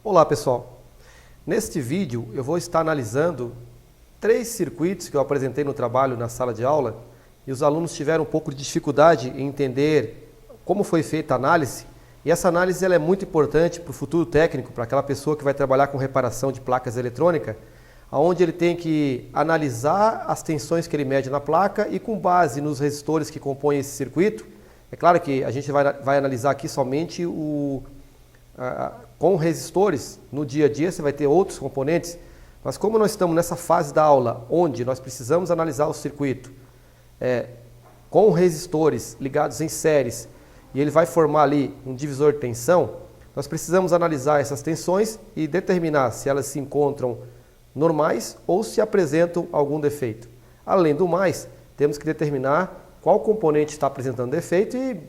Olá pessoal, neste vídeo eu vou estar analisando 3 circuitos que eu apresentei no trabalho na sala de aula e os alunos tiveram um pouco de dificuldade em entender como foi feita a análise, e essa análise ela é muito importante para o futuro técnico, para aquela pessoa que vai trabalhar com reparação de placas eletrônicas, onde ele tem que analisar as tensões que ele mede na placa e com base nos resistores que compõem esse circuito. É claro que a gente vai analisar aqui somente com resistores. No dia a dia você vai ter outros componentes, mas como nós estamos nessa fase da aula onde nós precisamos analisar o circuito com resistores ligados em séries e ele vai formar ali um divisor de tensão, nós precisamos analisar essas tensões e determinar se elas se encontram normais ou se apresentam algum defeito. Além do mais, temos que determinar qual componente está apresentando defeito e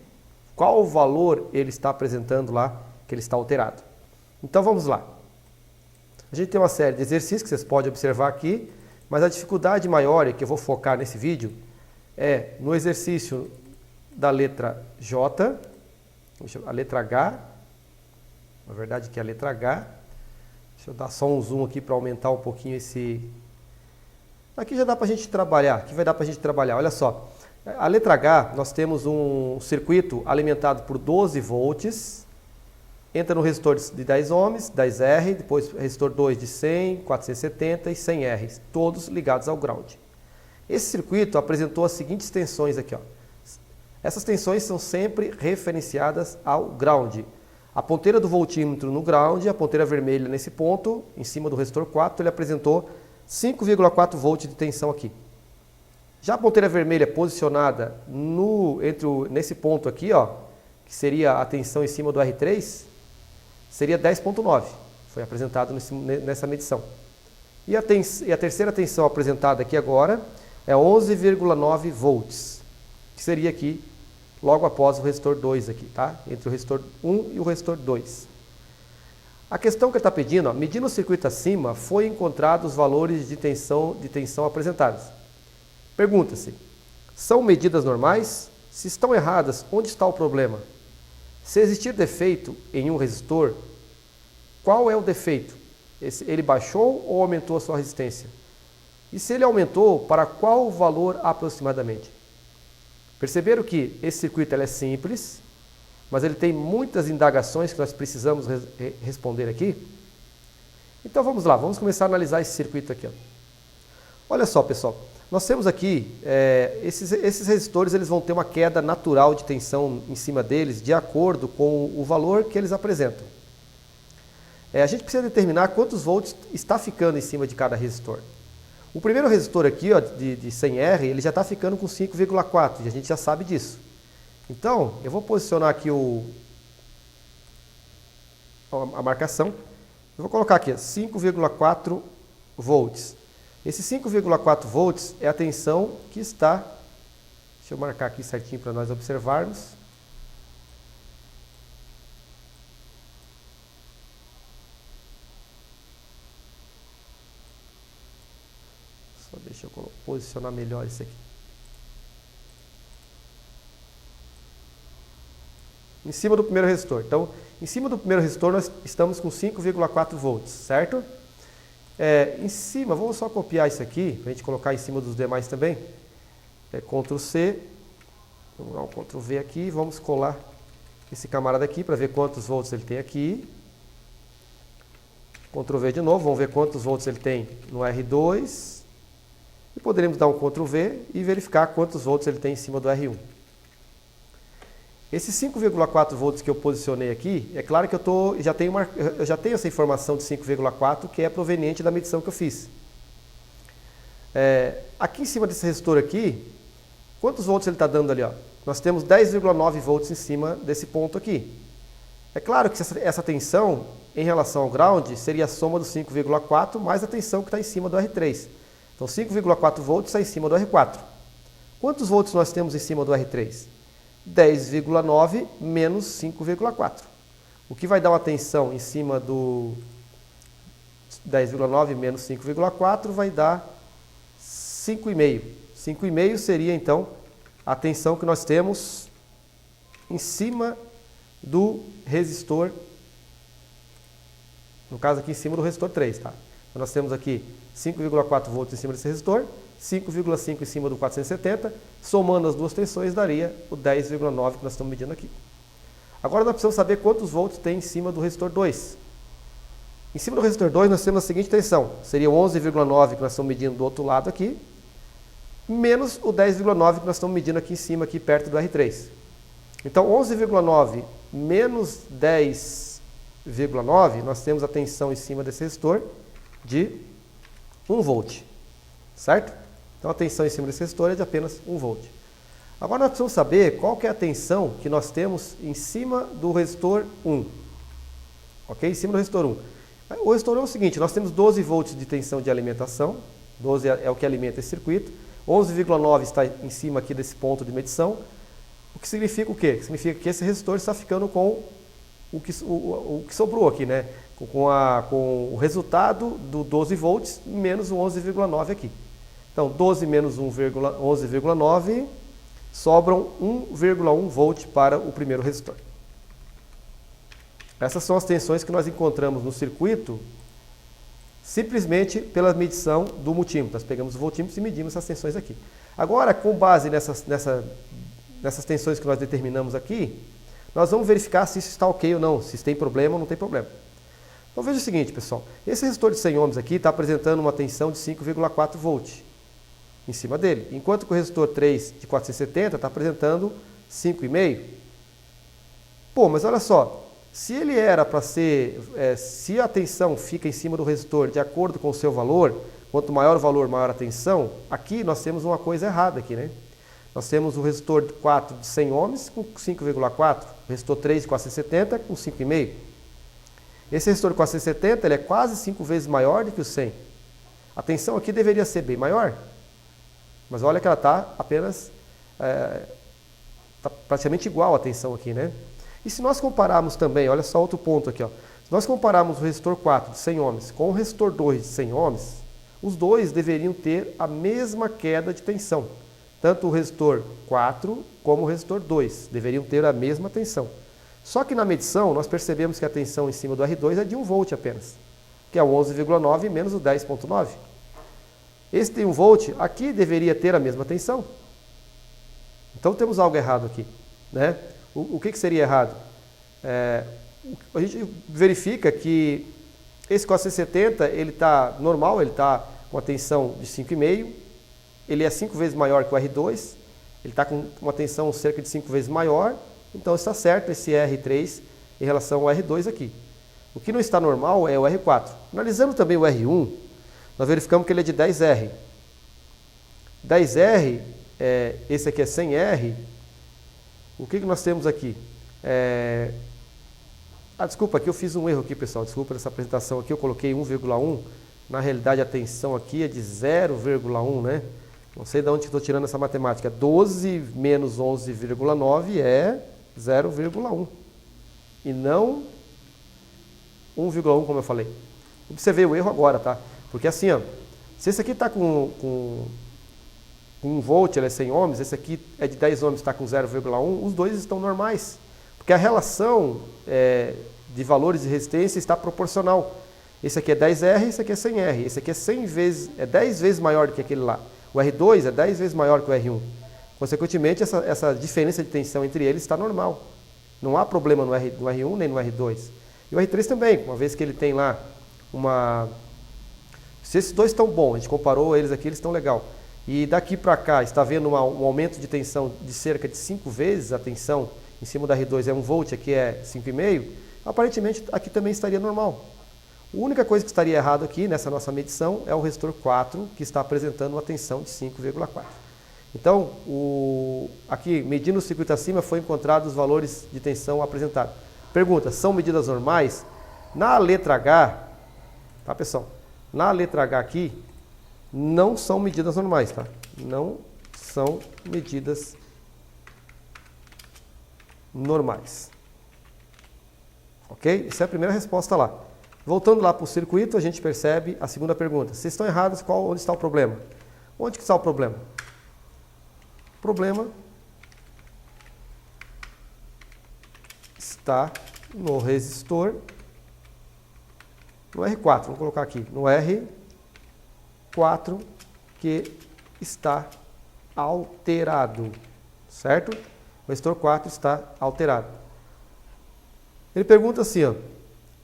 qual valor ele está apresentando lá, que ele está alterado. Então vamos lá. A gente tem uma série de exercícios que vocês podem observar aqui, mas a dificuldade maior e que eu vou focar nesse vídeo é no exercício da letra J, a letra H, na verdade que é a letra H. Deixa eu dar só um zoom aqui para aumentar um pouquinho esse... Aqui já dá para a gente trabalhar, aqui vai dar para a gente trabalhar, olha só. A letra H, nós temos um circuito alimentado por 12 volts, entra no resistor de 10 ohms, 10R, depois resistor 2 de 100, 470 e 100R, todos ligados ao ground. Esse circuito apresentou as seguintes tensões aqui, ó. Essas tensões são sempre referenciadas ao ground. A ponteira do voltímetro no ground, a ponteira vermelha nesse ponto, em cima do resistor 4, ele apresentou 5,4 volts de tensão aqui. Já a ponteira vermelha posicionada nesse ponto aqui, ó, que seria a tensão em cima do R3, seria 10,9. Foi apresentado nessa medição. E a terceira tensão apresentada aqui agora é 11,9 volts, que seria aqui logo após o resistor 2 aqui, tá? Entre o resistor 1 e o resistor 2. A questão que ele está pedindo, ó, medindo o circuito acima, foi encontrado os valores de tensão apresentados. Pergunta-se, são medidas normais? Se estão erradas, onde está o problema? Se existir defeito em um resistor, qual é o defeito? Ele baixou ou aumentou a sua resistência? E se ele aumentou, para qual valor aproximadamente? Perceberam que esse circuito é simples, mas ele tem muitas indagações que nós precisamos responder aqui. Então vamos lá, vamos começar a analisar esse circuito aqui, ó. Olha só, pessoal, nós temos aqui, esses resistores eles vão ter uma queda natural de tensão em cima deles, de acordo com o valor que eles apresentam. A gente precisa determinar quantos volts está ficando em cima de cada resistor. O primeiro resistor aqui, ó, de 100R, ele já está ficando com 5,4, e a gente já sabe disso. Então, eu vou posicionar aqui a marcação. Eu vou colocar aqui 5,4 volts. Esse 5,4 volts é a tensão que está... Deixa eu marcar aqui certinho para nós observarmos. Só deixa eu posicionar melhor isso aqui. Em cima do primeiro resistor. Então, em cima do primeiro resistor nós estamos com 5,4 volts, certo? Em cima, vamos só copiar isso aqui, para a gente colocar em cima dos demais também. Ctrl C, vamos dar um Ctrl V aqui, vamos colar esse camarada aqui para ver quantos volts ele tem aqui. Ctrl V de novo, vamos ver quantos volts ele tem no R2. E poderíamos dar um Ctrl V e verificar quantos volts ele tem em cima do R1. Esses 5,4 volts que eu posicionei aqui, é claro que eu já tenho essa informação de 5,4 que é proveniente da medição que eu fiz. Aqui em cima desse resistor aqui, quantos volts ele está dando ali? Ó? Nós temos 10,9 volts em cima desse ponto aqui. É claro que essa tensão, em relação ao ground, seria a soma do 5,4 mais a tensão que está em cima do R3. Então 5,4 volts está em cima do R4. Quantos volts nós temos em cima do R3? 10,9 menos 5,4. O que vai dar uma tensão em cima do 10,9 menos 5,4 vai dar 5,5. 5,5 seria então a tensão que nós temos em cima do resistor No caso aqui em cima do resistor 3, tá? Então nós temos aqui 5,4 volts em cima desse resistor, 5,5 em cima do 470, somando as duas tensões daria o 10,9 que nós estamos medindo aqui. Agora nós precisamos saber quantos volts tem em cima do resistor 2. Em cima do resistor 2 nós temos a seguinte tensão, seria o 11,9 que nós estamos medindo do outro lado aqui, menos o 10,9 que nós estamos medindo aqui em cima, aqui perto do R3. Então 11,9 menos 10,9, nós temos a tensão em cima desse resistor de 1 volt, certo? Então a tensão em cima desse resistor é de apenas 1 volt. Agora nós precisamos saber qual que é a tensão que nós temos em cima do resistor 1. Ok? Em cima do resistor 1. O resistor 1 é o seguinte, nós temos 12 volts de tensão de alimentação, 12 é o que alimenta esse circuito, 11,9 está em cima aqui desse ponto de medição, o que significa o quê? Significa que esse resistor está ficando com o que sobrou aqui, né? Com o resultado do 12 volts menos o 11,9 aqui. Então, 12 menos 11,9 sobram 1,1 volt para o primeiro resistor. Essas são as tensões que nós encontramos no circuito simplesmente pela medição do multímetro. Nós pegamos o voltímetro e medimos essas tensões aqui. Agora, com base nessas tensões que nós determinamos aqui, nós vamos verificar se isso está ok ou não, se tem problema ou não tem problema. Então veja o seguinte, pessoal, esse resistor de 100 ohms aqui está apresentando uma tensão de 5,4 volt em cima dele, enquanto que o resistor 3 de 470 está apresentando 5,5. Pô, mas olha só, se ele era para ser, se a tensão fica em cima do resistor de acordo com o seu valor, quanto maior o valor, maior a tensão, aqui nós temos uma coisa errada aqui, né? Nós temos o resistor 4 de 100 ohms com 5,4, o resistor 3 de 470 com 5,5. Esse resistor de 470 ele é quase 5 vezes maior do que o 100. A tensão aqui deveria ser bem maior, mas olha que ela está apenas, tá praticamente igual a tensão aqui, né? E se nós compararmos também, olha só outro ponto aqui, ó. Se nós compararmos o resistor 4 de 100 ohms com o resistor 2 de 100 ohms, os dois deveriam ter a mesma queda de tensão. Tanto o resistor 4 como o resistor 2 deveriam ter a mesma tensão. Só que na medição nós percebemos que a tensão em cima do R2 é de 1 volt apenas, que é o 11,9 menos o 10,9. Esse de 1 volt aqui deveria ter a mesma tensão. Então temos algo errado aqui, né? O que seria errado? A gente verifica que esse 470 ele está normal, ele está com a tensão de 5,5, ele é 5 vezes maior que o R2, ele está com uma tensão cerca de 5 vezes maior, então está certo esse R3 em relação ao R2 aqui. O que não está normal é o R4. Analisando também o R1, nós verificamos que ele é de 10R. 10R, esse aqui é 100R. O que nós temos aqui? Desculpa, aqui eu fiz um erro aqui, pessoal. Desculpa essa apresentação aqui, eu coloquei 1,1. Na realidade, a tensão aqui é de 0,1, né? Não sei de onde estou tirando essa matemática. 12 menos 11,9 é 0,1. E não 1,1, como eu falei. Observei o erro agora, tá? Porque assim, ó, se esse aqui está com 1 volt, ele é 100 ohms, esse aqui é de 10 ohms, está com 0,1, os dois estão normais. Porque a relação de valores de resistência está proporcional. Esse aqui é 10R, esse aqui é 100R. Esse aqui é 10 vezes maior do que aquele lá. O R2 é 10 vezes maior que o R1. Consequentemente, essa diferença de tensão entre eles está normal. Não há problema no R1 nem no R2. E o R3 também, uma vez que ele tem lá uma... Se esses dois estão bons, a gente comparou eles aqui, eles estão legal. E daqui para cá está vendo um aumento de tensão de cerca de 5 vezes a tensão em cima da R2 é 1 volt, aqui é 5,5, aparentemente aqui também estaria normal. A única coisa que estaria errado aqui nessa nossa medição é o resistor 4, que está apresentando uma tensão de 5,4. Então, aqui, medindo o circuito acima, foi encontrado os valores de tensão apresentados. Pergunta, são medidas normais? Na letra H, tá pessoal? Na letra H aqui, não são medidas normais, tá? Não são medidas normais. Ok? Essa é a primeira resposta lá. Voltando lá para o circuito, a gente percebe a segunda pergunta. Se estão errados, onde está o problema? Onde que está o problema? O problema está no resistor no R4, vamos colocar aqui, no R4 que está alterado, certo? O resistor 4 está alterado. Ele pergunta assim, ó,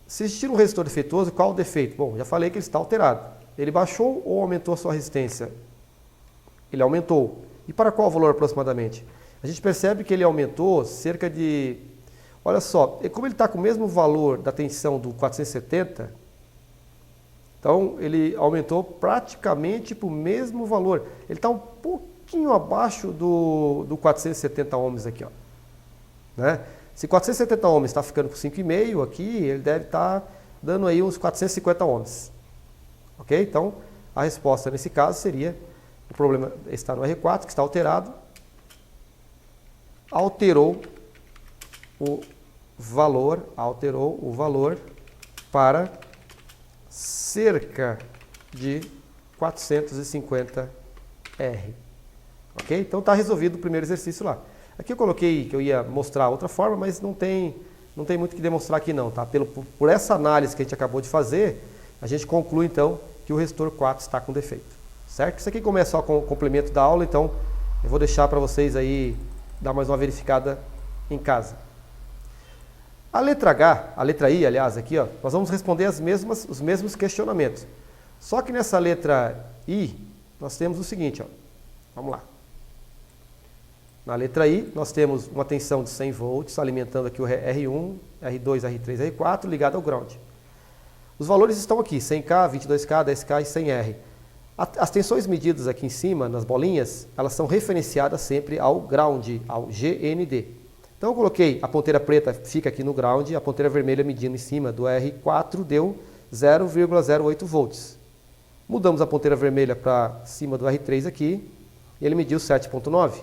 se existir um resistor defeituoso, qual o defeito? Bom, já falei que ele está alterado. Ele baixou ou aumentou a sua resistência? Ele aumentou. E para qual valor aproximadamente? A gente percebe que ele aumentou cerca de... Olha só, como ele está com o mesmo valor da tensão do 470, então ele aumentou praticamente para o mesmo valor. Ele está um pouquinho abaixo do 470 ohms aqui, ó, né? Se 470 ohms está ficando com 5,5 aqui, ele deve estar dando aí uns 450 ohms. Ok? Então, a resposta nesse caso seria, o problema está no R4, que está alterado, alterou o valor para cerca de 450 R. Ok? Então está resolvido o primeiro exercício lá. Aqui eu coloquei que eu ia mostrar outra forma, mas não tem muito o que demonstrar aqui não, tá? Por essa análise que a gente acabou de fazer, a gente conclui então que o resistor 4 está com defeito, certo? Isso aqui como é só com o complemento da aula, então eu vou deixar para vocês aí dar mais uma verificada em casa. A letra H, a letra I, aliás, aqui, ó, nós vamos responder os mesmos questionamentos. Só que nessa letra I, nós temos o seguinte, ó, vamos lá. Na letra I, nós temos uma tensão de 100 volts alimentando aqui o R1, R2, R3, R4 ligado ao ground. Os valores estão aqui, 100K, 22K, 10K e 100R. As tensões medidas aqui em cima, nas bolinhas, elas são referenciadas sempre ao ground, ao GND. Então eu coloquei a ponteira preta, fica aqui no ground, a ponteira vermelha medindo em cima do R4 deu 0,08 volts. Mudamos a ponteira vermelha para cima do R3 aqui, e ele mediu 7,9.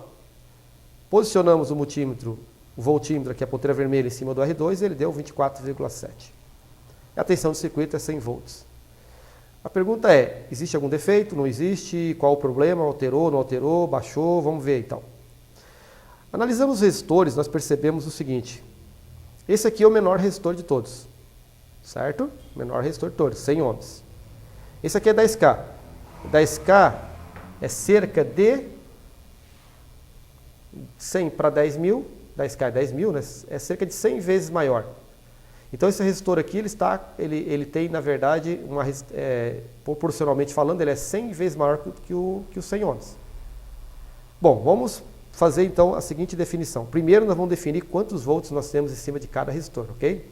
Posicionamos o multímetro, o voltímetro aqui, a ponteira vermelha em cima do R2, e ele deu 24,7. A tensão do circuito é 100 volts. A pergunta é, existe algum defeito? Não existe? Qual o problema? Alterou, não alterou, baixou? Vamos ver então. Analisando os resistores, nós percebemos o seguinte. Esse aqui é o menor resistor de todos, certo? Menor resistor de todos, 100 ohms. Esse aqui é 10K. 10K é cerca de 100 para 10 mil, 10K é 10 mil, né? É cerca de 100 vezes maior. Então esse resistor aqui, ele tem, na verdade, proporcionalmente falando, ele é 100 vezes maior que o 100 ohms. Bom, vamos fazer então a seguinte definição. Primeiro nós vamos definir quantos volts nós temos em cima de cada resistor, ok?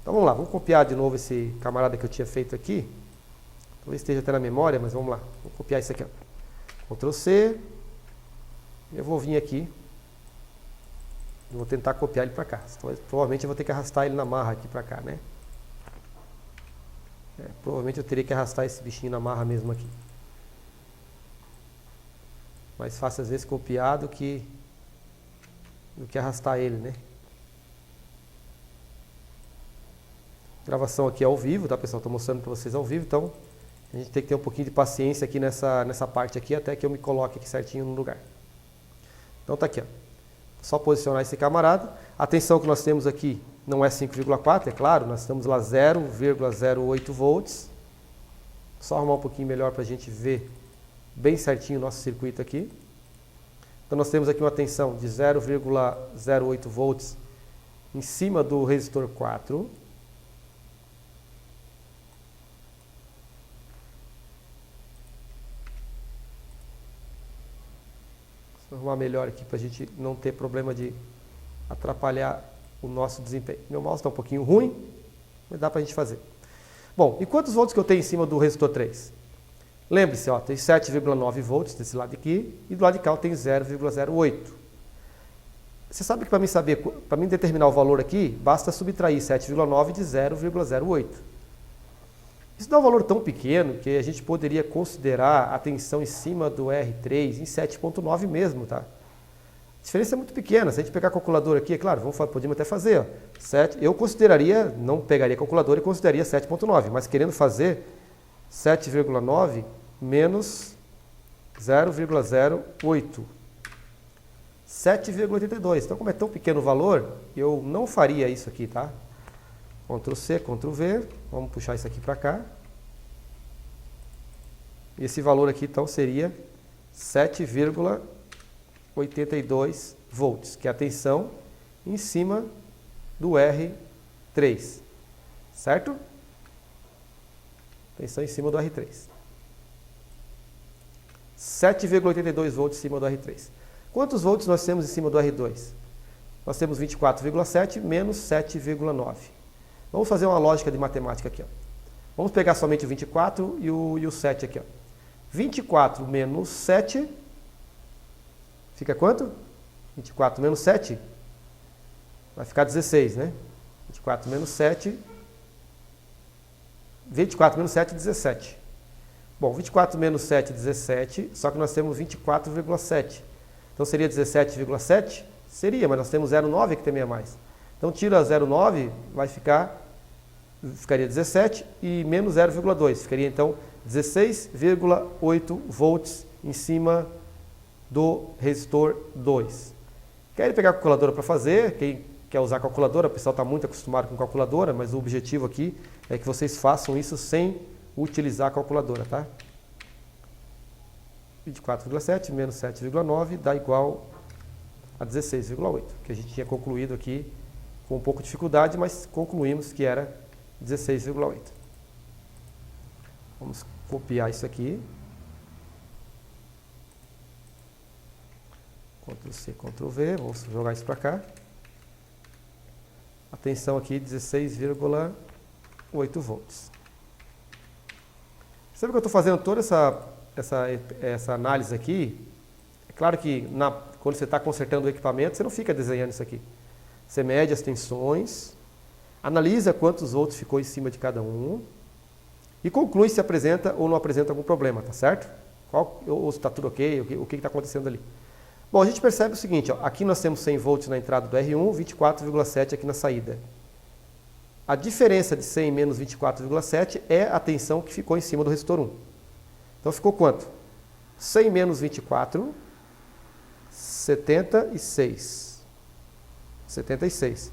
Então vamos lá, vamos copiar de novo esse camarada que eu tinha feito aqui. Talvez esteja até na memória, mas vamos lá. Vou copiar isso aqui, ó. Ctrl C. Eu vou vir aqui. Vou tentar copiar ele para cá. Provavelmente eu vou ter que arrastar ele na marra aqui para cá, né? Provavelmente eu teria que arrastar esse bichinho na marra mesmo aqui. Mais fácil às vezes copiar do que arrastar ele, né? Gravação aqui ao vivo, tá pessoal? Estou mostrando para vocês ao vivo, então a gente tem que ter um pouquinho de paciência aqui nessa parte aqui, até que eu me coloque aqui certinho no lugar. Então tá aqui, ó. Só posicionar esse camarada. A tensão que nós temos aqui não é 5,4, é claro, nós estamos lá 0,08 volts. Só arrumar um pouquinho melhor para a gente ver bem certinho o nosso circuito aqui. Então nós temos aqui uma tensão de 0,08 volts em cima do resistor 4. Vou arrumar melhor aqui para a gente não ter problema de atrapalhar o nosso desempenho. Meu mouse está um pouquinho ruim, mas dá para a gente fazer. Bom, e quantos volts que eu tenho em cima do resistor 3? Lembre-se, ó, tem 7,9 volts desse lado aqui e do lado de cá eu tenho 0,08. Você sabe que para mim determinar o valor aqui, basta subtrair 7,9 de 0,08. Isso dá um valor tão pequeno que a gente poderia considerar a tensão em cima do R3 em 7,9 mesmo, tá? A diferença é muito pequena. Se a gente pegar a calculadora aqui, é claro, podemos até fazer, ó, 7, eu consideraria, não pegaria a calculadora e consideraria 7,9, mas querendo fazer 7,9 menos 0,08. 7,82. Então, como é tão pequeno o valor, eu não faria isso aqui, tá? Ctrl C, Ctrl V, vamos puxar isso aqui para cá. E esse valor aqui então seria 7,82 volts, que é a tensão em cima do R3, certo? Tensão em cima do R3. 7,82 volts em cima do R3. Quantos volts nós temos em cima do R2? Nós temos 24,7 menos 7,9. Vamos fazer uma lógica de matemática aqui. Ó. Vamos pegar somente o 24 e o 7 aqui. Ó. 24 menos 7, fica quanto? 24 menos 7, vai ficar 16, né? 24 menos 7, 24 menos 7, 17. Bom, 24 menos 7, 17, só que nós temos 24,7. Então seria 17,7? Seria, mas nós temos 0,9 aqui também a mais. Então tira 0,9, ficaria 17 e menos 0,2. Ficaria então 16,8 volts em cima do resistor 2. Querem pegar a calculadora para fazer? Quem quer usar a calculadora, o pessoal está muito acostumado com calculadora, mas o objetivo aqui é que vocês façam isso sem utilizar a calculadora, tá? 24,7 menos 7,9 dá igual a 16,8, que a gente tinha concluído aqui com um pouco de dificuldade, mas concluímos que era 16,8. Vamos copiar isso aqui. Ctrl C, Ctrl V, vamos jogar isso para cá. A tensão aqui 16,8 volts. Sabe que eu estou fazendo toda essa análise aqui? É claro que quando você está consertando o equipamento, você não fica desenhando isso aqui. Você mede as tensões, analisa quantos volts ficou em cima de cada um e conclui se apresenta ou não apresenta algum problema, tá certo? Ou se está tudo ok, o que está acontecendo ali. Bom, a gente percebe o seguinte, ó, aqui nós temos 100 volts na entrada do R1, 24,7 aqui na saída. A diferença de 100 menos 24,7 é a tensão que ficou em cima do resistor 1. Então ficou quanto? 100 menos 24, 76. 76.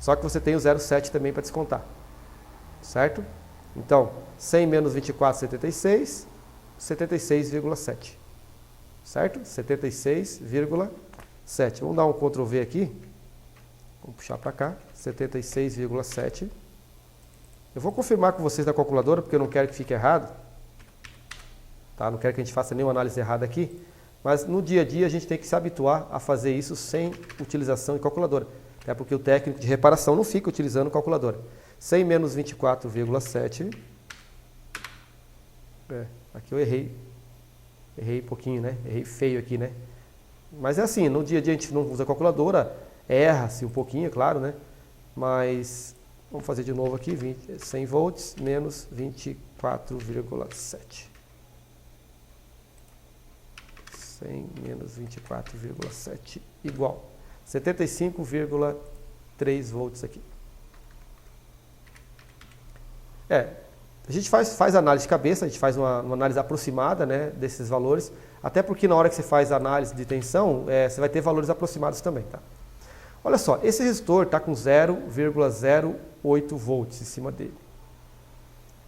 Só que você tem o 0,7 também para descontar. Certo? Então, 100 menos 24, 76, 76,7. Certo? 76,7. Vamos dar um Ctrl V aqui. Vamos puxar para cá. 76,7. Eu vou confirmar com vocês na calculadora, porque eu não quero que fique errado. Tá? Não quero que a gente faça nenhuma análise errada aqui. Mas no dia a dia a gente tem que se habituar a fazer isso sem utilização de calculadora. Até porque o técnico de reparação não fica utilizando calculadora. 100 menos 24,7. Aqui eu errei. Errei um pouquinho, né? Errei feio aqui, né? Mas é assim, no dia a dia a gente não usa calculadora, erra-se um pouquinho, é claro, né? Mas vamos fazer de novo aqui, 100 volts menos 24,7. 100 menos 24,7 igual 75,3 volts aqui. A gente faz análise de cabeça, a gente faz uma análise aproximada, né, desses valores, até porque na hora que você faz a análise de tensão, você vai ter valores aproximados também, tá? Olha só, esse resistor está com 0,08 volts em cima dele.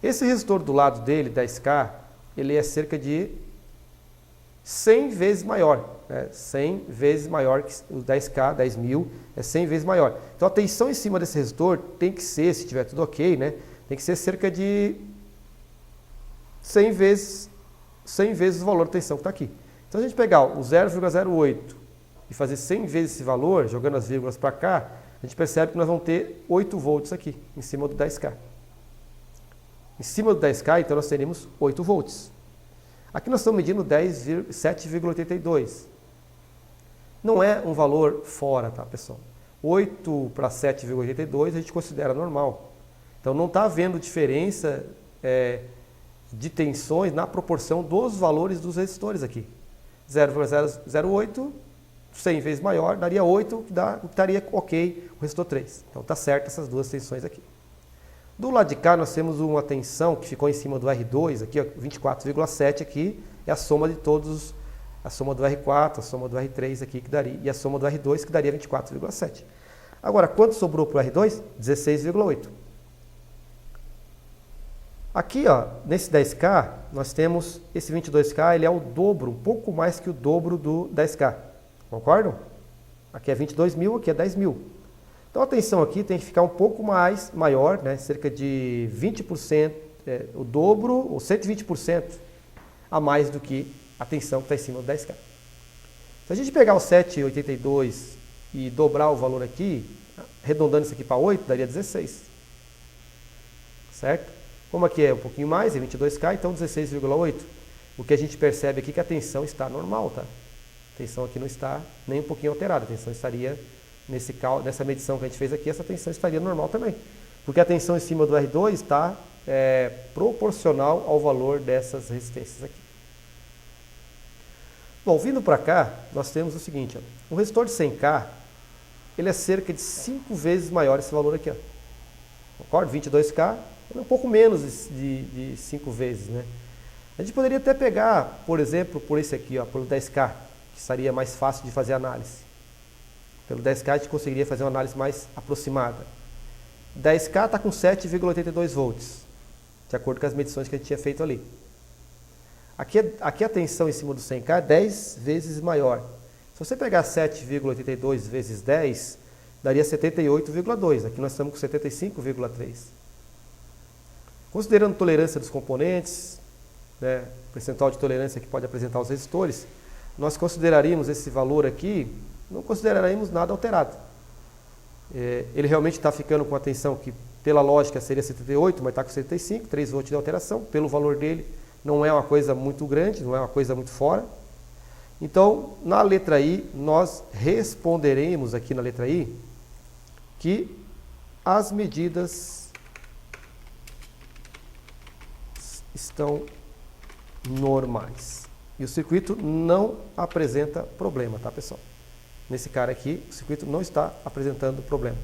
Esse resistor do lado dele, 10K, ele é cerca de 100 vezes maior, né? 100 vezes maior que o 10K, 10.000, é 100 vezes maior. Então a tensão em cima desse resistor tem que ser, se tiver tudo ok, né? Tem que ser cerca de 100 vezes o valor de tensão que está aqui. Então, se a gente pegar o 0,08 e fazer 100 vezes esse valor, jogando as vírgulas para cá, a gente percebe que nós vamos ter 8 volts aqui, em cima do 10K. Em cima do 10K, então, nós teríamos 8 volts. Aqui nós estamos medindo 7,82. Não é um valor fora, tá, pessoal? 8 para 7,82 a gente considera normal. Então, não está havendo diferença de tensões na proporção dos valores dos resistores aqui. 0,08, 100 vezes maior, daria 8, que daria ok o resistor 3. Então, está certo essas duas tensões aqui. Do lado de cá, nós temos uma tensão que ficou em cima do R2, aqui, 24,7 aqui, é a soma de todos, a soma do R4, a soma do R3 aqui, que daria, e a soma do R2, que daria 24,7. Agora, quanto sobrou para o R2? 16,8. Aqui, ó, nesse 10K, nós temos esse 22K, ele é o dobro, um pouco mais que o dobro do 10K. Concordam? Aqui é 22 mil, aqui é 10 mil. Então a tensão aqui tem que ficar um pouco mais maior, né? Cerca de 20%, o dobro, ou 120% a mais do que a tensão que está em cima do 10K. Se a gente pegar o 7,82 e dobrar o valor aqui, arredondando isso aqui para 8, daria 16. Certo? Como aqui é um pouquinho mais, é 22K, então 16,8. O que a gente percebe aqui é que a tensão está normal, tá? A tensão aqui não está nem um pouquinho alterada, a tensão estaria, nessa medição que a gente fez aqui, essa tensão estaria normal também. Porque a tensão em cima do R2 está proporcional ao valor dessas resistências aqui. Bom, vindo para cá, nós temos o seguinte, ó, um resistor de 100K, ele é cerca de 5 vezes maior esse valor aqui, ó. Concorda? 22K, é um pouco menos de 5 vezes, né? A gente poderia até pegar, por exemplo, por esse aqui, ó, pelo 10K, que seria mais fácil de fazer análise. Pelo 10K a gente conseguiria fazer uma análise mais aproximada. 10K está com 7,82 volts, de acordo com as medições que a gente tinha feito ali. Aqui a tensão em cima do 100K é 10 vezes maior. Se você pegar 7,82 vezes 10, daria 78,2. Aqui nós estamos com 75,3. Considerando tolerância dos componentes, né, percentual de tolerância que pode apresentar os resistores, nós consideraríamos esse valor aqui, não consideraríamos nada alterado. Ele realmente está ficando com a tensão que, pela lógica, seria 78, mas está com 75, 3 volts de alteração. Pelo valor dele, não é uma coisa muito grande, não é uma coisa muito fora. Então, na letra I, nós responderemos aqui na letra I que as medidas estão normais. E o circuito não apresenta problema, tá, pessoal? Nesse cara aqui, o circuito não está apresentando problema.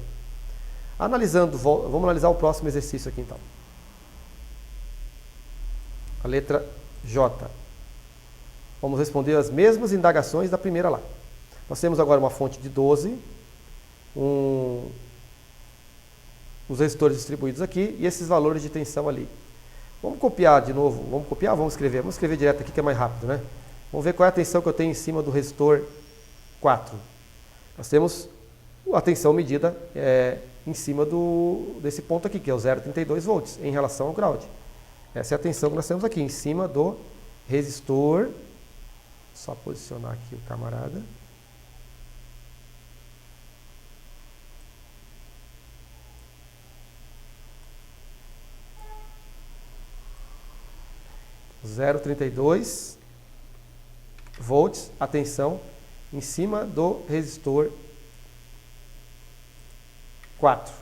Analisando, vamos analisar o próximo exercício aqui, então. A letra J. Vamos responder as mesmas indagações da primeira lá. Nós temos agora uma fonte de 12, os resistores distribuídos aqui e esses valores de tensão ali. Vamos copiar de novo, vamos escrever direto aqui que é mais rápido, né? Vamos ver qual é a tensão que eu tenho em cima do resistor 4. Nós temos a tensão medida em cima desse ponto aqui, que é o 0,32 volts, em relação ao ground. Essa é a tensão que nós temos aqui, em cima do resistor. Só posicionar aqui o camarada. O 0,32 volts, a tensão em cima do resistor 4.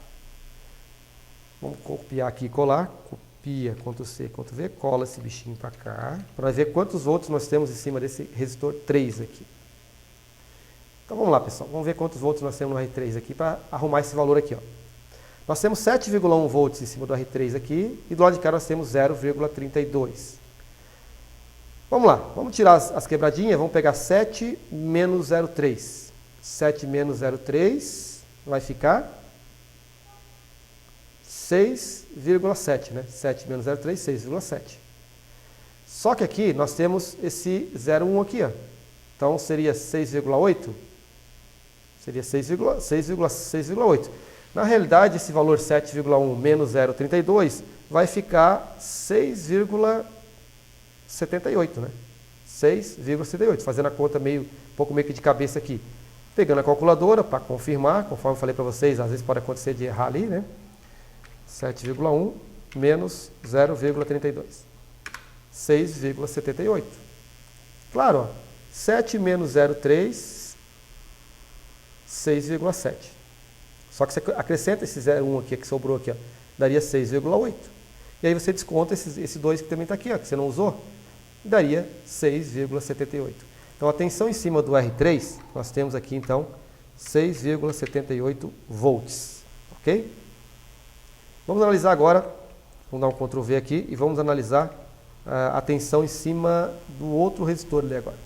Vamos copiar aqui e colar. Copia, Ctrl+C, Ctrl+V, cola esse bichinho para cá, para ver quantos volts nós temos em cima desse resistor 3 aqui. Então vamos lá, pessoal, vamos ver quantos volts nós temos no R3 aqui para arrumar esse valor aqui, ó. Nós temos 7,1 volts em cima do R3 aqui e do lado de cá nós temos 0,32. Vamos lá, vamos tirar as quebradinhas, vamos pegar 7 menos 0,3. 7 menos 0,3 vai ficar 6,7, né? 7 menos 0,3, 6,7. Só que aqui nós temos esse 0,1 aqui, ó. Então seria 6,8? Seria 6,8. Na realidade, esse valor 7,1 menos 0,32 vai ficar 6,78, né? 6,78, fazendo a conta um pouco meio que de cabeça aqui. Pegando a calculadora para confirmar, conforme eu falei para vocês, às vezes pode acontecer de errar ali, né? 7,1 menos 0,32. 6,78. Claro, ó, 7 menos 0,3, 6,7. Só que você acrescenta esse 0,1 aqui, que sobrou aqui, ó, daria 6,8. E aí você desconta esse 2 que também está aqui, ó, que você não usou, e daria 6,78. Então a tensão em cima do R3, nós temos aqui então 6,78 volts. Ok? Vamos analisar agora, vamos dar um Ctrl V aqui e vamos analisar a tensão em cima do outro resistor ali agora.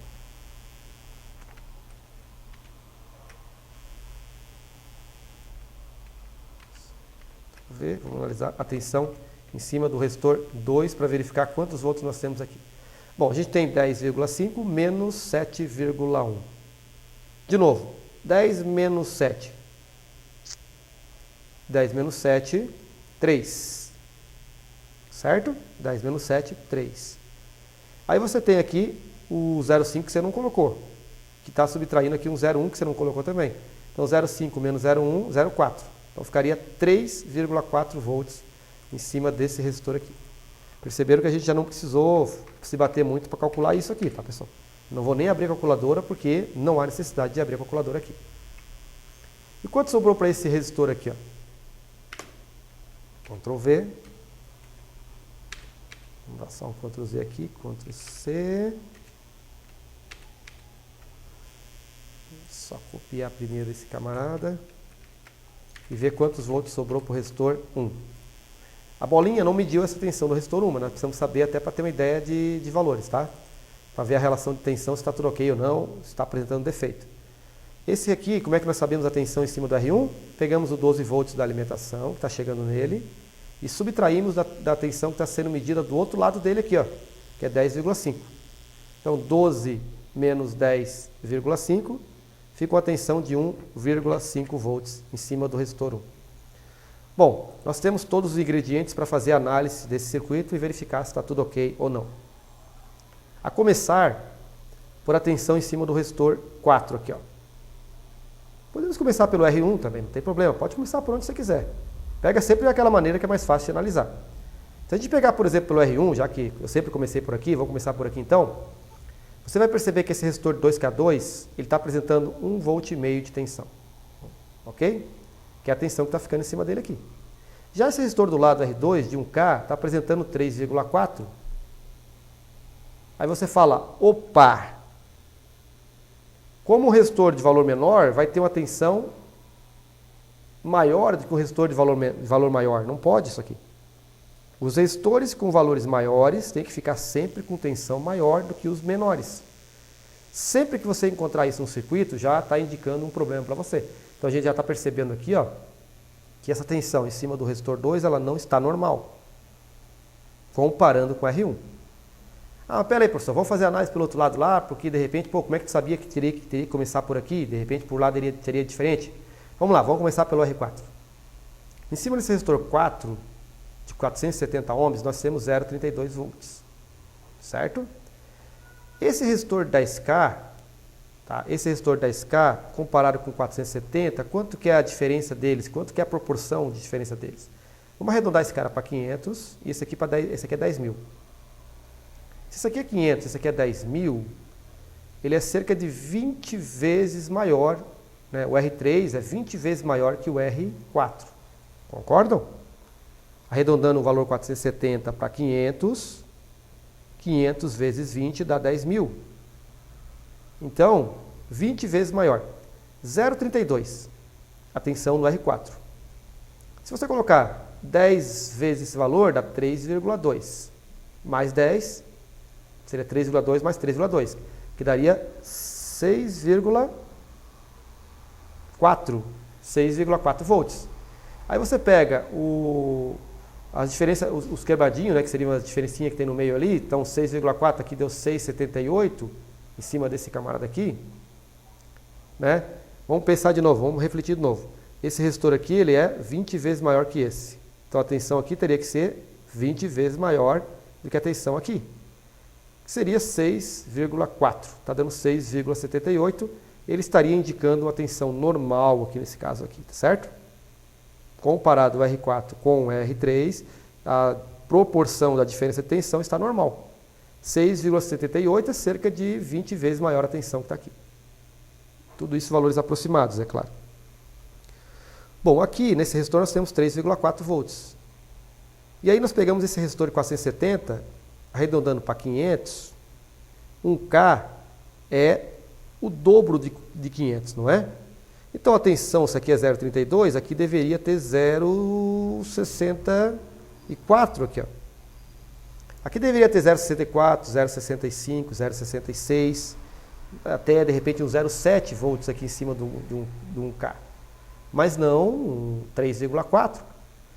Vamos analisar a tensão em cima do resistor 2 para verificar quantos volts nós temos aqui. Bom, a gente tem 10,5 menos 7,1. De novo, 10 menos 7. 10 menos 7, 3. Certo? 10 menos 7, 3. Aí você tem aqui o 0,5 que você não colocou, que está subtraindo aqui um 0,1 que você não colocou também. Então 0,5 menos 0,1, 0,4. Então ficaria 3,4 volts em cima desse resistor aqui. Perceberam que a gente já não precisou se bater muito para calcular isso aqui, tá, pessoal? Não vou nem abrir a calculadora porque não há necessidade de abrir a calculadora aqui. E quanto sobrou para esse resistor aqui, ó? Ctrl V. Vamos dar só um Ctrl Z aqui, Ctrl C. Só copiar primeiro esse camarada e ver quantos volts sobrou para o resistor 1. A bolinha não mediu essa tensão do resistor 1, mas nós precisamos saber até para ter uma ideia de valores, tá? Para ver a relação de tensão, se está tudo ok ou não, se está apresentando defeito. Esse aqui, como é que nós sabemos a tensão em cima do R1? Pegamos o 12 volts da alimentação, que está chegando nele, e subtraímos da tensão que está sendo medida do outro lado dele aqui, ó, que é 10,5. Então 12 menos 10,5 fica uma tensão de 1,5 volts em cima do resistor 1. Bom, nós temos todos os ingredientes para fazer a análise desse circuito e verificar se está tudo ok ou não. A começar por a tensão em cima do resistor 4 aqui, ó. Podemos começar pelo R1 também, não tem problema, pode começar por onde você quiser. Pega sempre aquela maneira que é mais fácil de analisar. Se a gente pegar, por exemplo, pelo R1, já que eu sempre comecei por aqui, vou começar por aqui então, você vai perceber que esse resistor 2K2, ele está apresentando 1,5 volt de tensão. Ok? Que é a tensão que está ficando em cima dele aqui. Já esse resistor do lado R2, de 1K, está apresentando 3,4. Aí você fala, opa! Como o resistor de valor menor vai ter uma tensão maior do que o resistor de valor maior. Não pode isso aqui. Os resistores com valores maiores têm que ficar sempre com tensão maior do que os menores. Sempre que você encontrar isso no circuito, já está indicando um problema para você. Então a gente já está percebendo aqui, ó, que essa tensão em cima do resistor 2 ela não está normal, comparando com o R1. Ah, pera aí, professor, vamos fazer a análise pelo outro lado lá, porque de repente, pô, como é que tu sabia que teria que começar por aqui? De repente por lá seria diferente? Vamos lá, vamos começar pelo R4. Em cima desse resistor 4, de 470 ohms, nós temos 0,32 volts, certo? Esse resistor 10K, tá? Esse resistor 10K, comparado com 470, quanto que é a diferença deles? Quanto que é a proporção de diferença deles? Vamos arredondar esse cara para 500 e esse aqui é 10 mil. Se isso aqui é 500, esse aqui é 10 mil, ele é cerca de 20 vezes maior, né? O R3 é 20 vezes maior que o R4. Concordam? Arredondando o valor 470 para 500, 500 vezes 20 dá 10 mil. Então, 20 vezes maior. 0,32, a tensão no R4. Se você colocar 10 vezes esse valor, dá 3,2. Mais 10, seria 3,2 mais 3,2, que daria 6,4 volts. Aí você pega as diferenças, os quebradinhos, né, que seriam as diferencinhas que tem no meio ali, então 6,4 aqui deu 6,78 em cima desse camarada aqui, né? Vamos pensar de novo, vamos refletir de novo. Esse resistor aqui, ele é 20 vezes maior que esse. Então a tensão aqui teria que ser 20 vezes maior do que a tensão aqui, que seria 6,4. Está dando 6,78. Ele estaria indicando uma tensão normal aqui nesse caso aqui, tá certo? Comparado o R4 com o R3, a proporção da diferença de tensão está normal. 6,78 é cerca de 20 vezes maior a tensão que está aqui. Tudo isso valores aproximados, é claro. Bom, aqui nesse resistor nós temos 3,4 volts. E aí nós pegamos esse resistor de 470, arredondando para 500, 1K é o dobro de 500, não é? Então a tensão, se aqui é 0,32, aqui deveria ter 0,64 aqui, ó. Aqui deveria ter 0,64, 0,65, 0,66, até de repente um 0,7 volts aqui em cima do 1K. Mas não 3,4.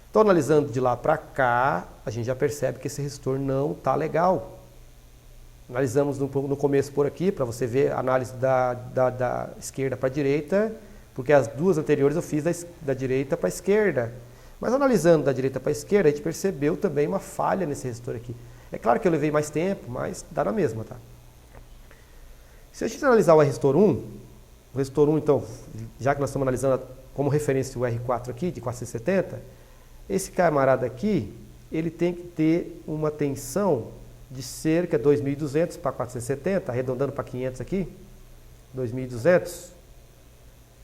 Então, analisando de lá para cá, a gente já percebe que esse resistor não está legal. Analisamos no começo por aqui, para você ver a análise da esquerda para a direita, porque as duas anteriores eu fiz da direita para a esquerda. Mas analisando da direita para a esquerda, a gente percebeu também uma falha nesse resistor aqui. É claro que eu levei mais tempo, mas dá na mesma, tá? Se a gente analisar o resistor 1, o resistor 1, então, já que nós estamos analisando como referência o R4 aqui, de 470, esse camarada aqui, ele tem que ter uma tensão de cerca de 2.200 para 470, arredondando para 500 aqui, 2.200,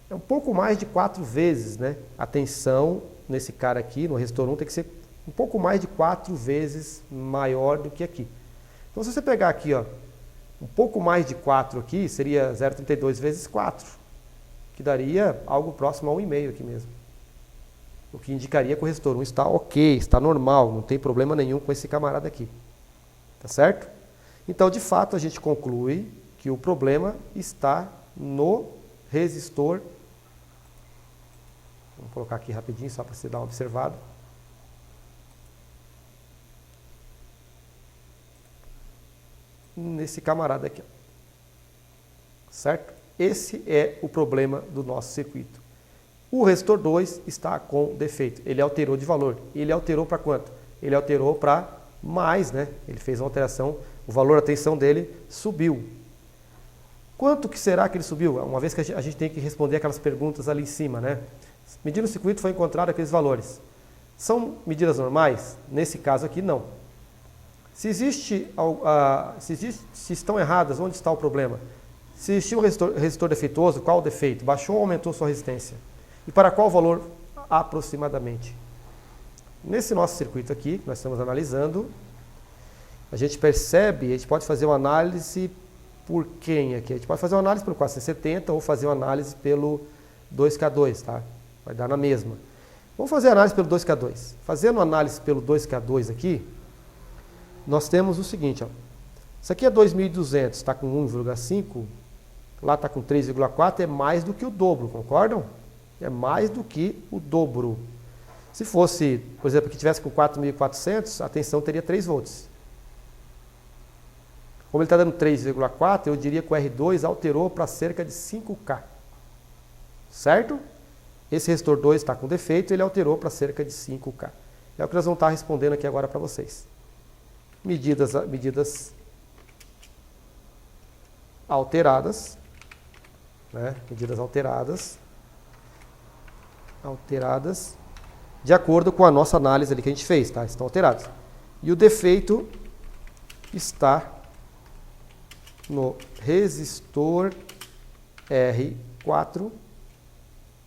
é um pouco mais de 4 vezes, né? A tensão nesse cara aqui, no resistor 1, tem que ser um pouco mais de 4 vezes maior do que aqui. Então, se você pegar aqui, ó, um pouco mais de 4 aqui, seria 0,32 vezes 4, que daria algo próximo a 1,5 aqui mesmo. O que indicaria que o resistor 1 está ok, está normal, não tem problema nenhum com esse camarada aqui. Tá certo? Então, de fato, a gente conclui que o problema está no resistor. Vamos colocar aqui rapidinho, só para você dar uma observada. Nesse camarada aqui. Certo? Esse é o problema do nosso circuito. O resistor 2 está com defeito. Ele alterou de valor. Ele alterou para quanto? Ele alterou para mais, né? Ele fez uma alteração, o valor da tensão dele subiu. Quanto que será que ele subiu? Uma vez que a gente tem que responder aquelas perguntas ali em cima, né? Medindo o circuito foi encontrado aqueles valores. São medidas normais? Nesse caso aqui, não. Se estão erradas, onde está o problema? Se existir um resistor defeituoso, qual o defeito? Baixou ou aumentou sua resistência? E para qual valor aproximadamente? Nesse nosso circuito aqui, que nós estamos analisando, a gente percebe, a gente pode fazer uma análise por quem aqui? A gente pode fazer uma análise pelo 470 ou fazer uma análise pelo 2K2, tá? Vai dar na mesma. Vamos fazer a análise pelo 2K2. Fazendo a análise pelo 2K2 aqui, nós temos o seguinte, ó. Isso aqui é 2.200, está com 1,5, lá está com 3,4, é mais do que o dobro, concordam? É mais do que o dobro. Se fosse, por exemplo, que tivesse com 4.400, a tensão teria 3 volts. Como ele está dando 3,4, eu diria que o R2 alterou para cerca de 5K. Certo? Esse resistor 2 está com defeito, ele alterou para cerca de 5K. É o que nós vamos estar respondendo aqui agora para vocês. Medidas alteradas, né? Medidas alteradas de acordo com a nossa análise ali que a gente fez, tá? Estão alteradas. E o defeito está no resistor R4.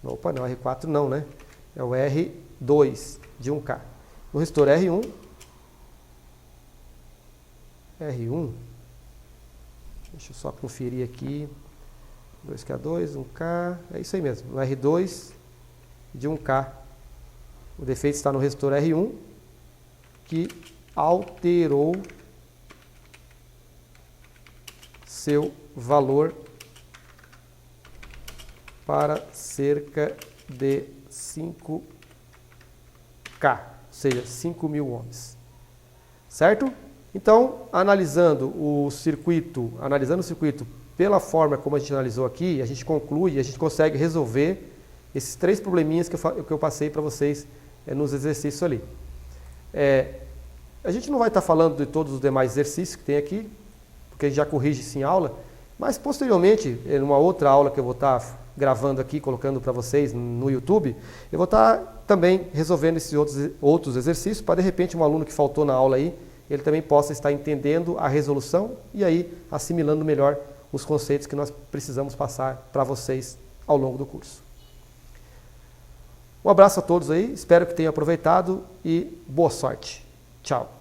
Opa, não, R4 não, né? É o R2 de 1K. No resistor R1, deixa eu só conferir aqui, 2K2, 1K, é isso aí mesmo, no R2 de 1K. O defeito está no resistor R1, que alterou seu valor para cerca de 5K, ou seja, 5.000 ohms. Certo? Então, analisando o circuito pela forma como a gente analisou aqui, a gente conclui, a gente consegue resolver esses 3 probleminhas que eu passei para vocês nos exercícios ali. A gente não vai estar falando de todos os demais exercícios que tem aqui, porque a gente já corrige isso em aula, mas posteriormente, em uma outra aula que eu vou estar gravando aqui, colocando para vocês no YouTube, eu vou estar também resolvendo esses outros exercícios, para de repente um aluno que faltou na aula aí, ele também possa estar entendendo a resolução e aí assimilando melhor os conceitos que nós precisamos passar para vocês ao longo do curso. Um abraço a todos aí, espero que tenham aproveitado e boa sorte. Tchau.